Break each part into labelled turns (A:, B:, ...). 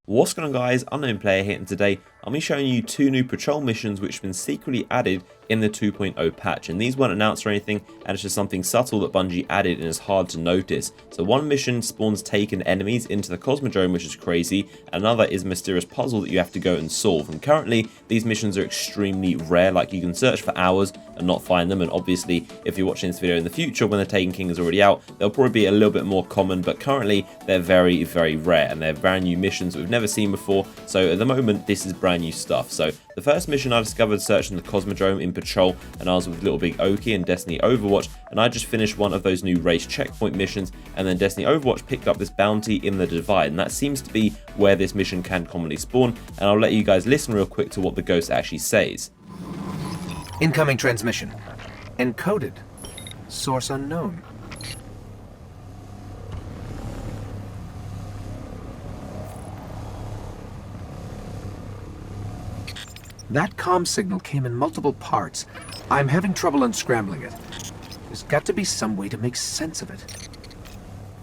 A: What's going on, guys? Unknown Player here, and today I'll be showing you two new patrol missions which have been secretly added in the 2.0 patch, and these weren't announced or anything, and it's just something subtle that Bungie added and is hard to notice. So one mission spawns taken enemies into the Cosmodrome, which is crazy. Another is a mysterious puzzle that you have to go and solve, and currently these missions are extremely rare. Like, you can search for hours and not find them, and obviously if you're watching this video in the future when the Taken King is already out, they'll probably be a little bit more common, but currently they're very, very rare, and they're brand new missions that we've never seen before. So at the moment this is brand new stuff. So the first mission I discovered searching the Cosmodrome in patrol, and I was with Little Big Oki and Destiny Overwatch, and I just finished one of those new race checkpoint missions, and then Destiny Overwatch picked up this bounty in the Divide, and that seems to be where this mission can commonly spawn, and I'll let you guys listen real quick to what the ghost actually says.
B: Incoming transmission. Encoded. Source unknown. That comm signal came in multiple parts. I'm having trouble unscrambling it. There's got to be some way to make sense of it.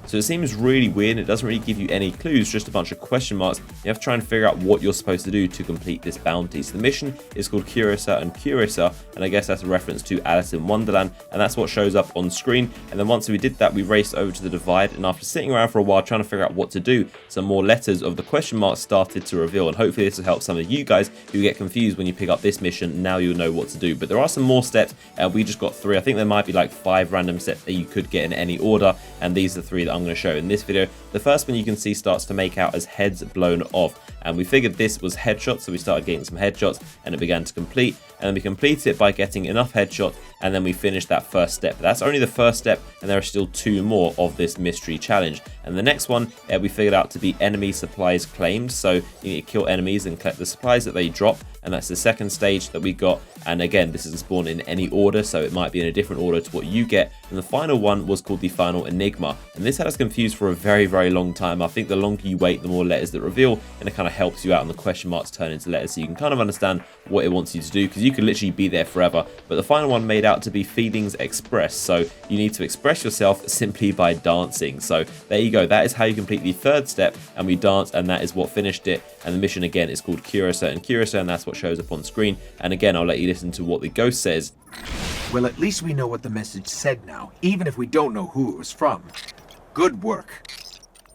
A: So it seems really weird, and it doesn't really give you any clues, just a bunch of question marks. You have to try and figure out what you're supposed to do to complete this bounty. So the mission is called Curiosa and Curiosa, and I guess that's a reference to Alice in Wonderland, and that's what shows up on screen. And then once we did that, we raced over to the Divide, and after sitting around for a while trying to figure out what to do, some more letters of the question marks started to reveal, and hopefully this will help some of you guys who get confused when you pick up this mission. Now you'll know what to do. But there are some more steps, and we just got 3. I think there might be like 5 random steps that you could get in any order, and these are the 3 that I'm going to show in this video. The first one you can see starts to make out as heads blown off, and we figured this was headshots, so we started getting some headshots and it began to complete, and then we completed it by getting enough headshots, and then we finished that first step. But that's only the first step, and there are still 2 more of this mystery challenge. And the next one we figured out to be enemy supplies claimed, so you need to kill enemies and collect the supplies that they drop, and that's the second stage that we got. And again, this isn't spawned in any order, so it might be in a different order to what you get. And the final one was called the Final Enigma, and this had us confused for a very, very long time. I think the longer you wait, the more letters that reveal, and it kind of helps you out, and the question marks turn into letters, so you can kind of understand what it wants you to do, because you could literally be there forever. But the final one made out to be feelings expressed, so you need to express yourself simply by dancing. So there you go, that is how you complete the third step, and we danced, and that is what finished it. And the mission again is called Curiosa and Curiosa, and that's what shows up on screen. And again, I'll let you listen to what the ghost says.
B: Well, at least we know what the message said now, even if we don't know who it was from. Good work.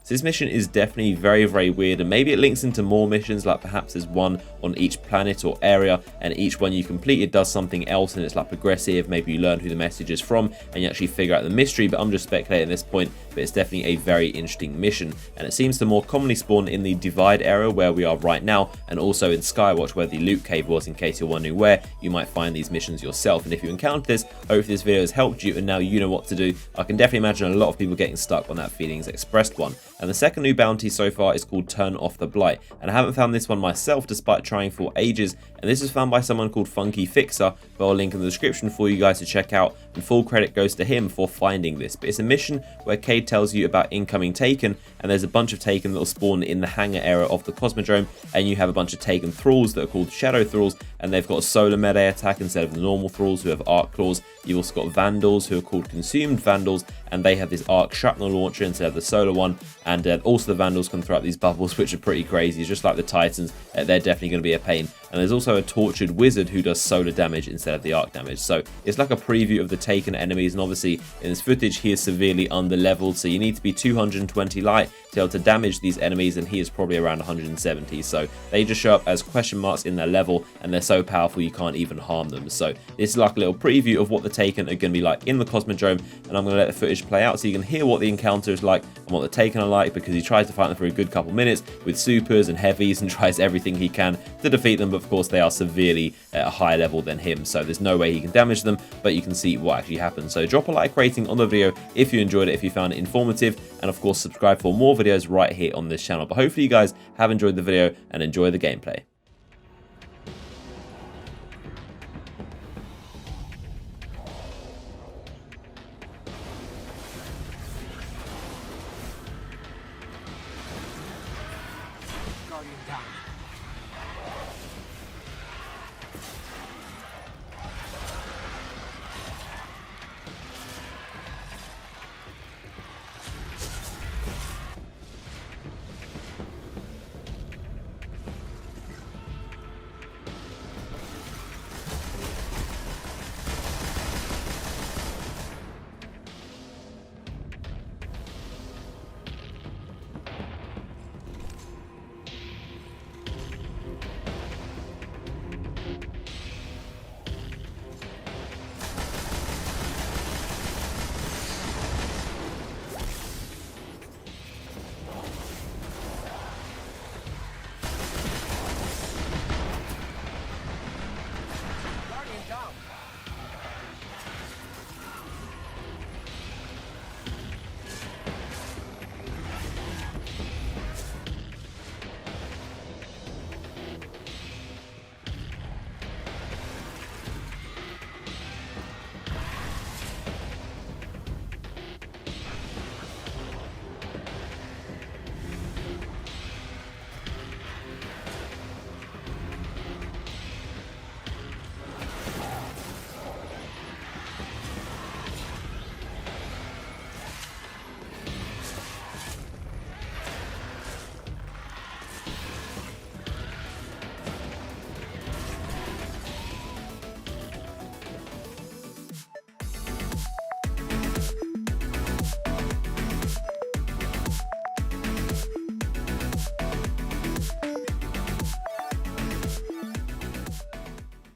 A: So this mission is definitely very, very weird, and maybe it links into more missions, like perhaps there's one on each planet or area, and each one you complete it does something else, and it's like progressive. Maybe you learn who the message is from and you actually figure out the mystery, but I'm just speculating at this point. But it's definitely a very interesting mission, and it seems to more commonly spawn in the Divide area where we are right now, and also in Skywatch where the loot cave was, in case you're wondering where you might find these missions yourself. And if you encounter this, hopefully this video has helped you and now you know what to do. I can definitely imagine a lot of people getting stuck on that feelings expressed one. And the second new bounty so far is called Turn Off the Blight, and I haven't found this one myself despite trying for ages, and this is found by someone called Funky Fixer, but I'll link in the description for you guys to check out, and full credit goes to him for finding this. But it's a mission where Cade tells you about incoming Taken, and there's a bunch of Taken that will spawn in the hangar area of the Cosmodrome, and you have a bunch of Taken thralls that are called Shadow Thralls, and they've got a solar melee attack instead of the normal thralls who have arc claws. You've also got Vandals who are called Consumed Vandals, and they have this arc shrapnel launcher instead of the solar one, and also the Vandals can throw out these bubbles which are pretty crazy, just like the Titans. They're definitely going to be a pain. And there's also a Tortured Wizard who does solar damage instead of the arc damage. So it's like a preview of the Taken enemies, and obviously in this footage he is severely under leveled, so you need to be 220 light to be able to damage these enemies, and he is probably around 170. So they just show up as question marks in their level, and they're so powerful you can't even harm them. So this is like a little preview of what the Taken are going to be like in the Cosmodrome, and I'm going to let the footage play out so you can hear what the encounter is like and what the Taken are like, because he tries to fight them for a good couple minutes with supers and heavies and tries everything he can to defeat them. But of course they are severely at a higher level than him, so there's no way he can damage them, but you can see what actually happens. So drop a like rating on the video if you enjoyed it, if you found it informative, and of course subscribe for more videos right here on this channel. But hopefully you guys have enjoyed the video and enjoy the gameplay.